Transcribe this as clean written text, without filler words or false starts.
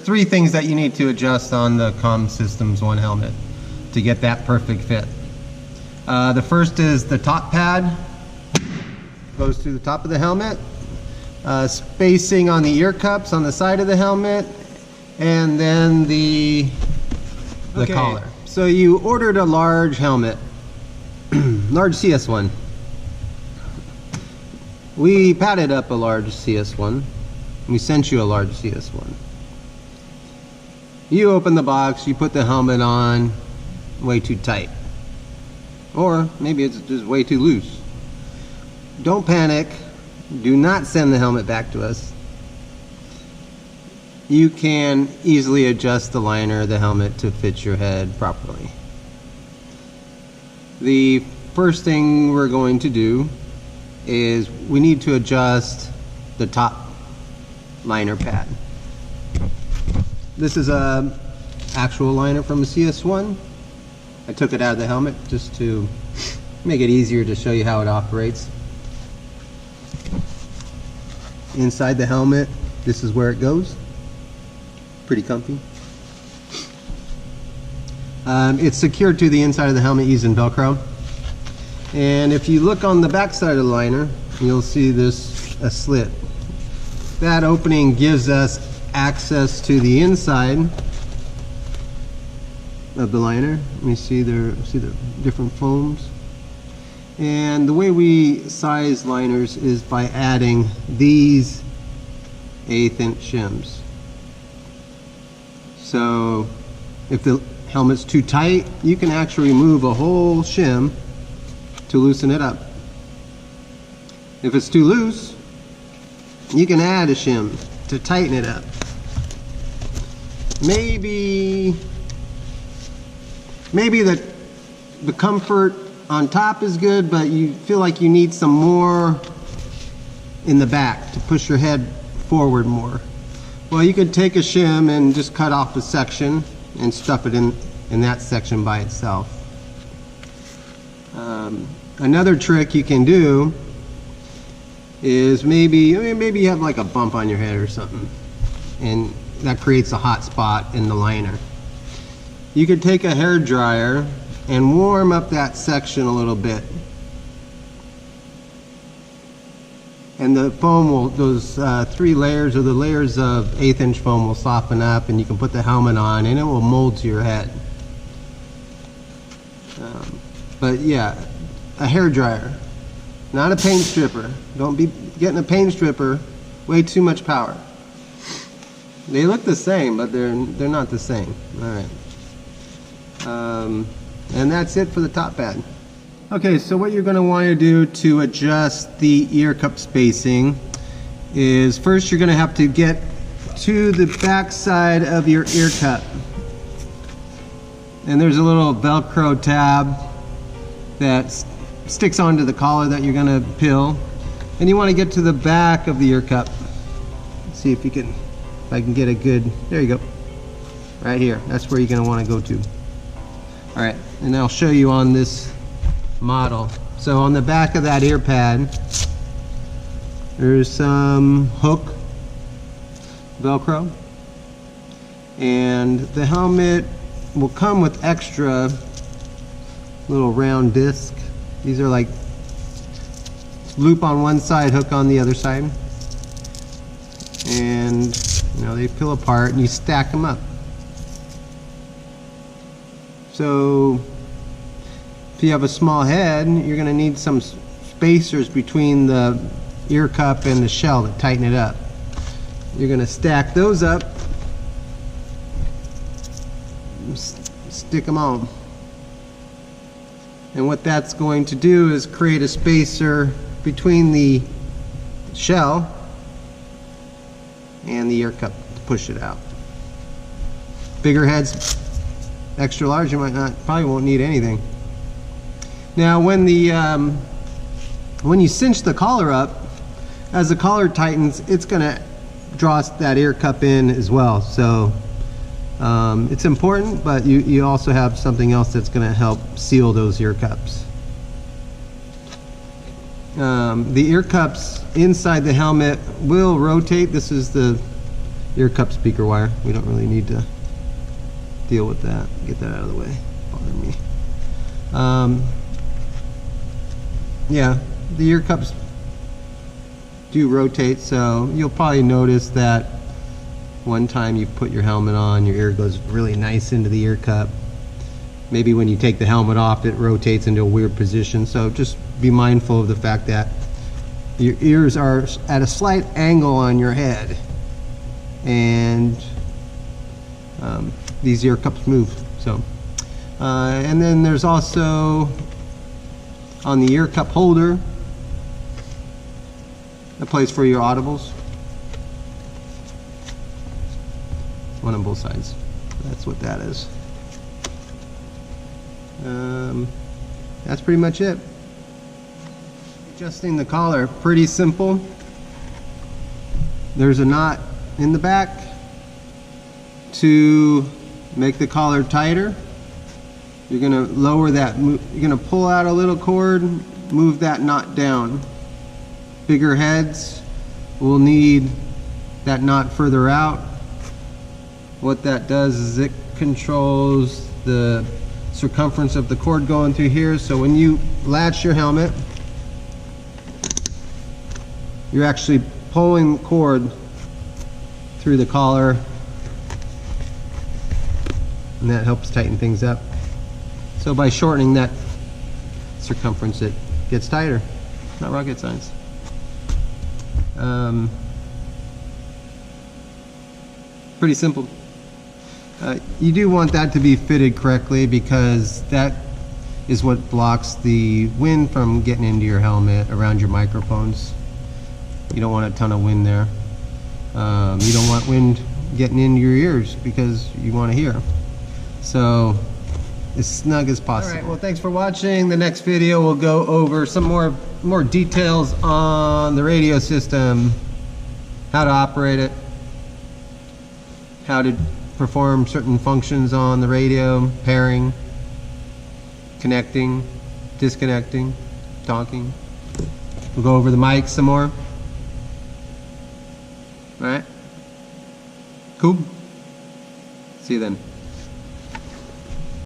three things that you need to adjust on the Com-Systems1 helmet to get that perfect fit. The first is the top pad. Goes through the top of the helmet. Spacing on the ear cups on the side of the helmet, and then the collar. So you ordered a large helmet, large CS1. We padded up a large CS1. We sent you a large CS1. You open the box, you put the helmet on way too tight. Or maybe it's just way too loose. Don't panic. Do not send the helmet back to us. You can easily adjust the liner of the helmet to fit your head properly. The first thing we're going to do is we need to adjust the top liner pad. This is a actual liner from a CS1. I took it out of the helmet just to make it easier to show you how it operates. Inside the helmet, this is where it goes. Pretty comfy. It's secured to the inside of the helmet using velcro. And if you look on the back side of the liner, you'll see this a slit. That opening gives us access to the inside of the liner. Let me see the different foams. And the way we size liners is by adding these 1/8 inch shims. So if the helmet's too tight, you can actually remove a whole shim to loosen it up. If it's too loose, you can add a shim to tighten it up. Maybe the comfort on top is good, but you feel like you need some more in the back to push your head forward more. Well, you could take a shim and just cut off a section and stuff it in that section by itself. Another trick you can do is maybe you have like a bump on your head or something, and that creates a hot spot in the liner. You could take a hair dryer and warm up that section a little bit, and the foam will, those 3 layers or the layers of 1/8 inch foam will soften up, and you can put the helmet on and it will mold to your head. But yeah, a hair dryer, not a paint stripper. Don't be getting a paint stripper, way too much power. They look the same, but they're not the same. All right. And that's it for the top pad. Okay, so what you're going to want to do to adjust the ear cup spacing is first you're going to have to get to the back side of your ear cup. And there's a little Velcro tab that sticks onto the collar that you're going to peel. And you want to get to the back of the ear cup. Let's see if I can get a good, there you go. Right here, that's where you're going to want to go to. All right, and I'll show you on this model. So on the back of that ear pad, there's some hook Velcro, and the helmet will come with extra little round disc. These are like loop on one side, hook on the other side, and you know, they peel apart and you stack them up. So if you have a small head, you're going to need some spacers between the ear cup and the shell to tighten it up. You're going to stack those up, stick them on. And what that's going to do is create a spacer between the shell and the ear cup to push it out. Bigger heads, extra large, you probably won't need anything. Now when you cinch the collar up, as the collar tightens, it's going to draw that ear cup in as well. So it's important, but you also have something else that's going to help seal those ear cups. The ear cups inside the helmet will rotate. This is the ear cup speaker wire. We don't really need to deal with that. Get that out of the way. Bother me. Yeah, the ear cups do rotate, so you'll probably notice that one time you put your helmet on, your ear goes really nice into the ear cup. Maybe when you take the helmet off, it rotates into a weird position. So just be mindful of the fact that your ears are at a slight angle on your head, and these ear cups move. So, and then there's also on the ear cup holder a place for your audibles. One on both sides. That's what that is. That's pretty much it. Adjusting the collar, pretty simple. There's a knot in the back to make the collar tighter. You're going to lower that, you're going to pull out a little cord, move that knot down. Bigger heads will need that knot further out. What that does is it controls the circumference of the cord going through here. So when you latch your helmet, you're actually pulling the cord through the collar, and that helps tighten things up. So by shortening that circumference, it gets tighter. Not rocket science. Pretty simple. You do want that to be fitted correctly, because that is what blocks the wind from getting into your helmet around your microphones. You don't want a ton of wind there. You don't want wind getting into your ears because you want to hear. So as snug as possible. All right, well, thanks for watching. The next video will go over some more details on the radio system, how to operate it, how to perform certain functions on the radio, pairing, connecting, disconnecting, talking. We'll go over the mics some more. All right? Cool. See you then.